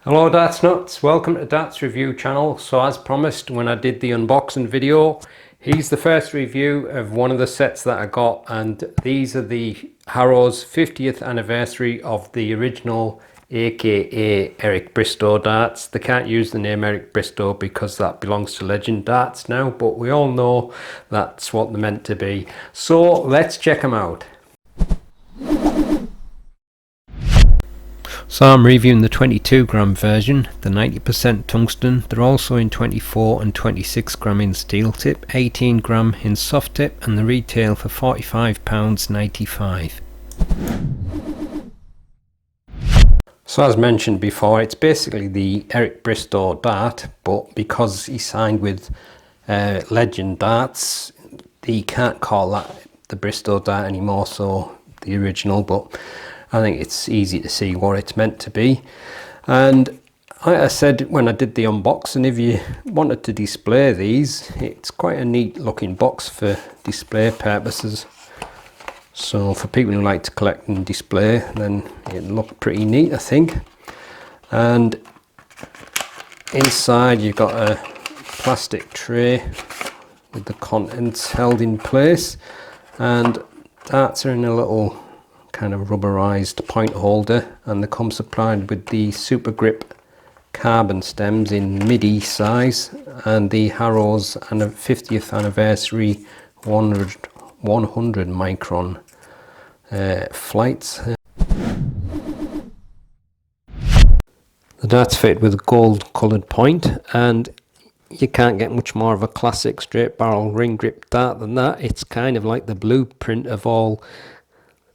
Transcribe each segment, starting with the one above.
Hello Darts Nutz, welcome to Darts Review channel. So as promised when I did the unboxing video, here's the first review of one of the sets that I got, and these are the Harrows 50th anniversary of the original aka Eric Bristow darts. They can't use the name Eric Bristow because that belongs to Legend Darts now, but we all know that's what they're meant to be. So let's check them out. So I'm reviewing the 22 gram version, the 90% tungsten. They're also in 24 and 26 gram in steel tip, 18 gram in soft tip, and the retail for £45.95. So as mentioned before, it's basically the Eric Bristow dart, but because he signed with Legend Darts, he can't call that the Bristow dart anymore, so the original, but I think it's easy to see what it's meant to be. And like I said when I did the unboxing, if you wanted to display these, it's quite a neat looking box for display purposes. So for people who like to collect and display, then it'll look pretty neat, I think. And inside you've got a plastic tray with the contents held in place, and darts are in a little kind of rubberized point holder, and they come supplied with the Super Grip carbon stems in midi size and the Harrows and a 50th anniversary 100 micron flights. The dart's fitted with a gold coloured point, and you can't get much more of a classic straight barrel ring grip dart than that. It's kind of like the blueprint of all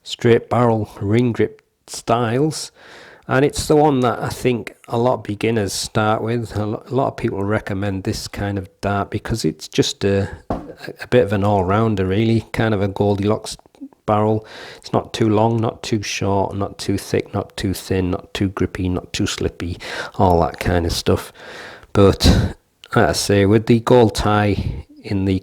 straight barrel ring grip styles, and it's the one that I think a lot of beginners start with. A lot of people recommend this kind of dart because it's just a bit of an all-rounder, really, kind of a Goldilocks barrel. It's not too long, not too short, not too thick, not too thin, not too grippy, not too slippy, all that kind of stuff. But like I say, with the gold tie in the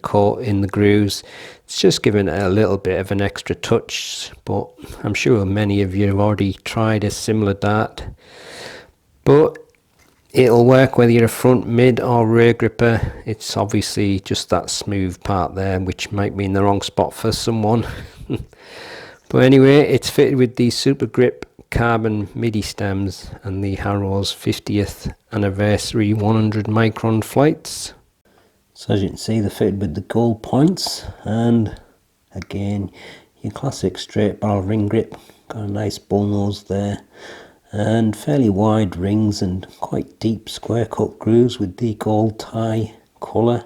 grooves, it's just giving it a little bit of an extra touch. But I'm sure many of you have already tried a similar dart, but it'll work whether you're a front, mid or rear gripper. It's obviously just that smooth part there which might be in the wrong spot for someone. But anyway, it's fitted with the Super Grip carbon midi stems and the Harrows 50th anniversary 100 micron flights. So as you can see, they're fitted with the gold points, and again your classic straight barrel ring grip. Got a nice bull nose there, and fairly wide rings and quite deep square cut grooves with the gold tie colour.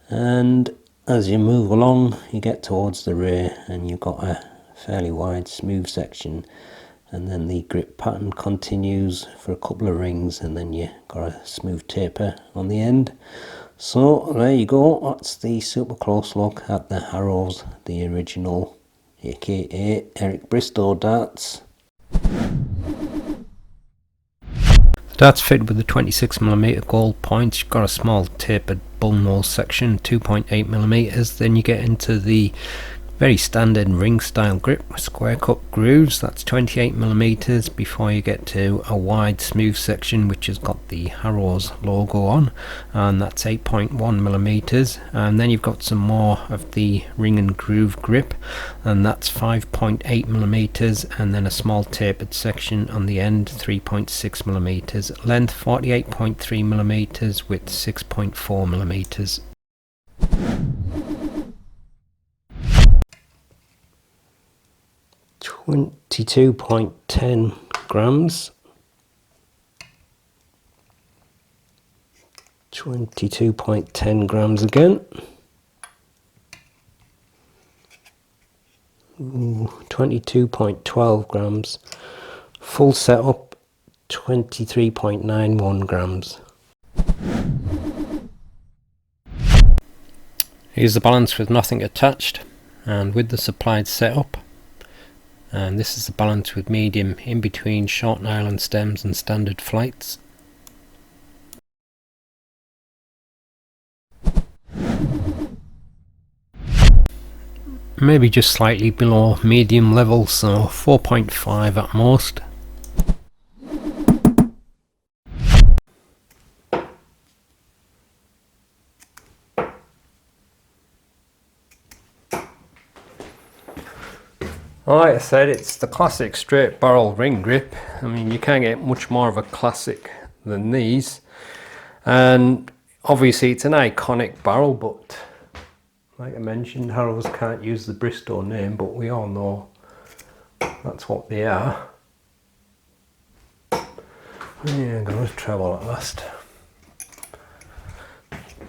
And as you move along, you get towards the rear and you've got a fairly wide smooth section, and then the grip pattern continues for a couple of rings, and then you got a smooth taper on the end. So there you go, that's the super close look at the Harrows, the original aka Eric Bristow darts. The dart's fitted with the 26mm gold points. You've got a small tapered bull nose section, 2.8mm. Then you get into the very standard ring style grip with square cut grooves, that's 28mm, before you get to a wide smooth section which has got the Harrows logo on, and that's 8.1mm. And then you've got some more of the ring and groove grip, and that's 5.8mm, and then a small tapered section on the end, 3.6mm, length 48.3mm with 6.4mm. 22.10 grams, 22.10 grams again, 22.12 grams, full setup 23.91 grams. Here's the balance with nothing attached and with the supplied setup. And this is the balance with medium in between short nylon stems and standard flights. Maybe just slightly below medium level, so 4.5 at most. Like I said, it's the classic straight barrel ring grip. I mean, you can't get much more of a classic than these. And obviously it's an iconic barrel, but like I mentioned, Harrows can't use the Bristow name, but we all know that's what they are. Yeah, goes treble at last.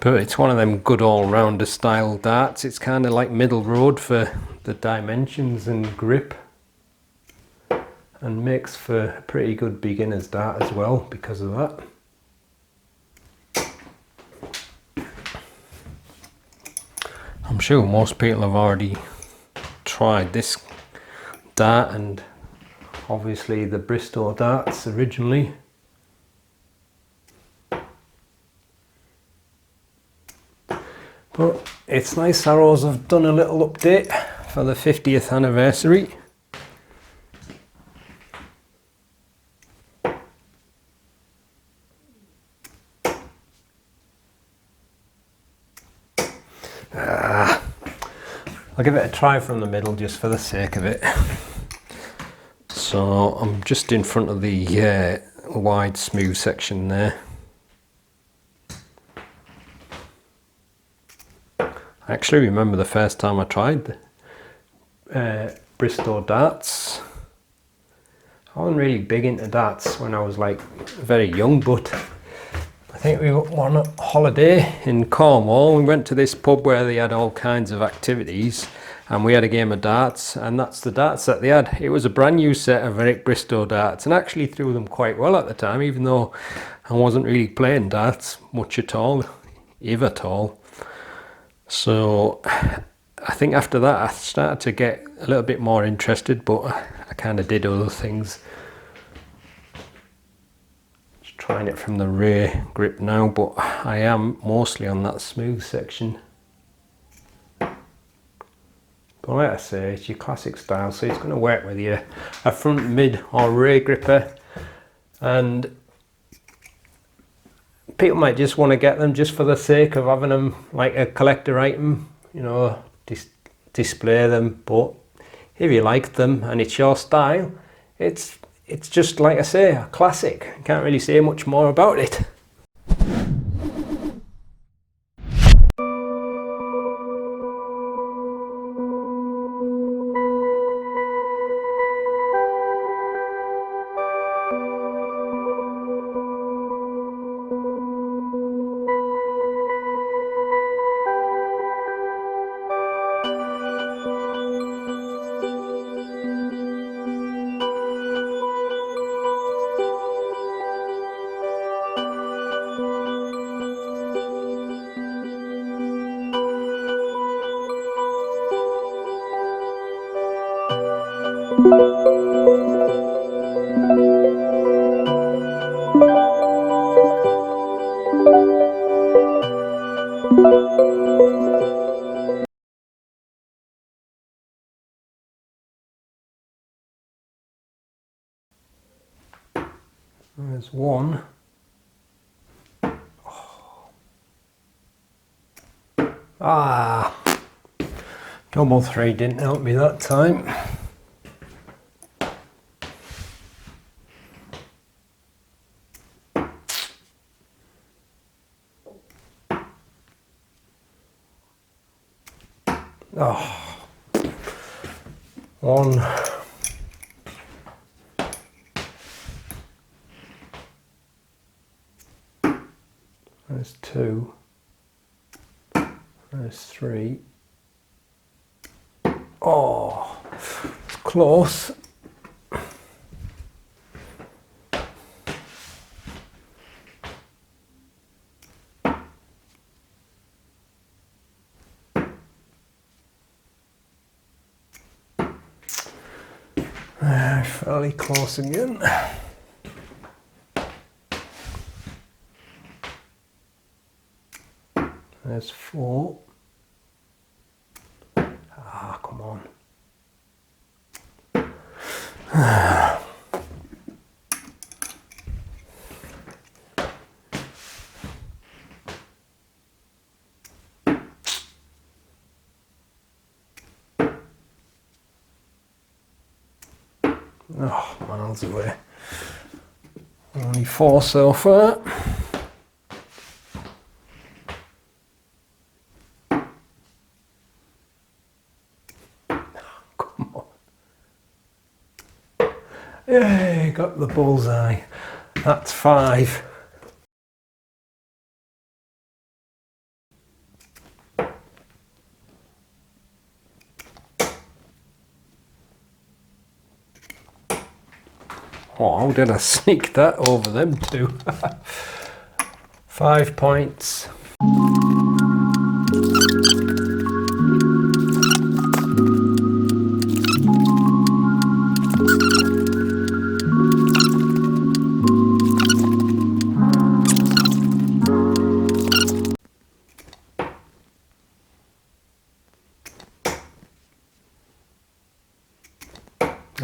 But it's one of them good all-rounder style darts. It's kind of like middle road for the dimensions and grip, and makes for a pretty good beginner's dart as well because of that. I'm sure most people have already tried this dart, and obviously the Bristow darts originally. But it's nice Harrows have done a little update for the 50th anniversary. I'll give it a try from the middle just for the sake of it. So I'm just in front of the wide smooth section there. I actually remember the first time I tried Bristow darts. I wasn't really big into darts when I was like very young, but I think we were on a holiday in Cornwall. We went to this pub where they had all kinds of activities, and we had a game of darts, and that's the darts that they had. It was a brand new set of Eric Bristow darts, and I actually threw them quite well at the time, even though I wasn't really playing darts much at all, if at all. So I think after that I started to get a little bit more interested, but I kind of did other things. Just trying it from the rear grip now, but I am mostly on that smooth section. But like I say, it's your classic style, so it's going to work with you a front, mid or rear gripper. And people might just want to get them just for the sake of having them like a collector item, you know, display them. But if you like them and it's your style, it's just like I say, a classic. I can't really say much more about it. There's one. Ah, double three didn't help me that time. Oh, one. There's two. There's three. Oh, it's close. Fairly close again. There's four. Ah, come on. Oh, miles away. Only 4 so far. Come on. Yay, got the bullseye. That's 5. Oh, how did I sneak that over them two? 5 points.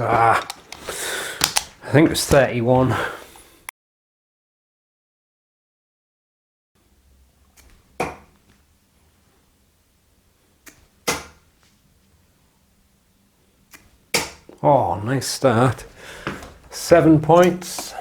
Ah, I think it was 31. Oh, nice start. 7 points.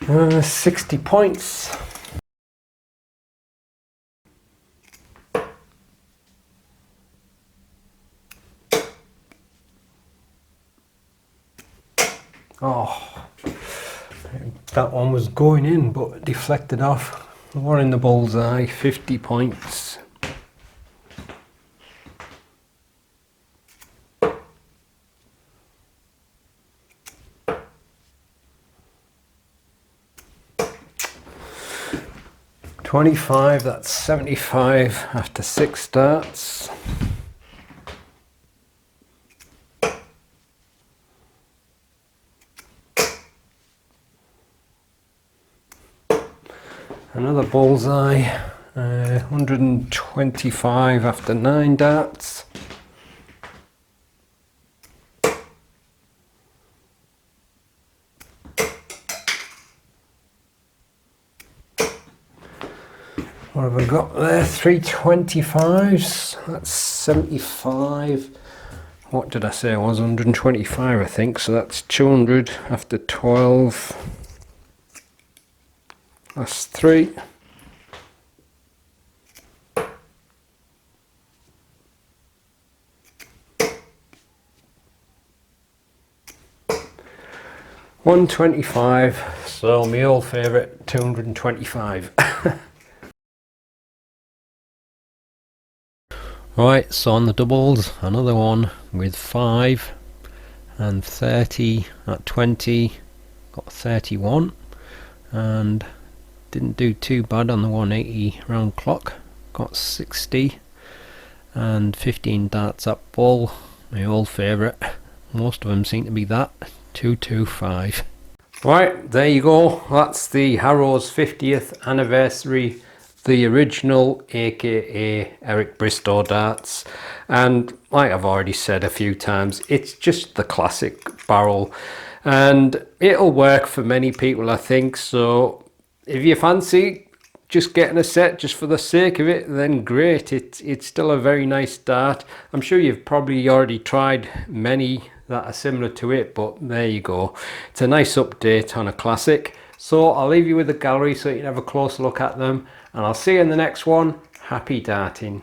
Uh, 60 points. Oh, that one was going in but deflected off. One in the bullseye, 50 points. $25, that's 75 after 6 starts. Another bullseye, 125 after 9 darts. What have I got there? 325s, that's 75. What did I say? It was 125, I think, so that's 200 after 12. That's 3. $125, so my old favourite, 225. Right, so on the doubles, another one with 5 and 30 at 20, got 31, and didn't do too bad on the 180 round clock, got 60 and 15 darts up ball, my old favourite. Most of them seem to be that, 225. Right, there you go, that's the Harrows 50th anniversary, the original aka Eric Bristow darts, and like I've already said a few times, it's just the classic barrel and it'll work for many people, I think. So if you fancy just getting a set just for the sake of it, then great. It's still a very nice dart. I'm sure you've probably already tried many that are similar to it, but there you go, it's a nice update on a classic. So I'll leave you with the gallery so you can have a closer look at them, and I'll see you in the next one. Happy darting.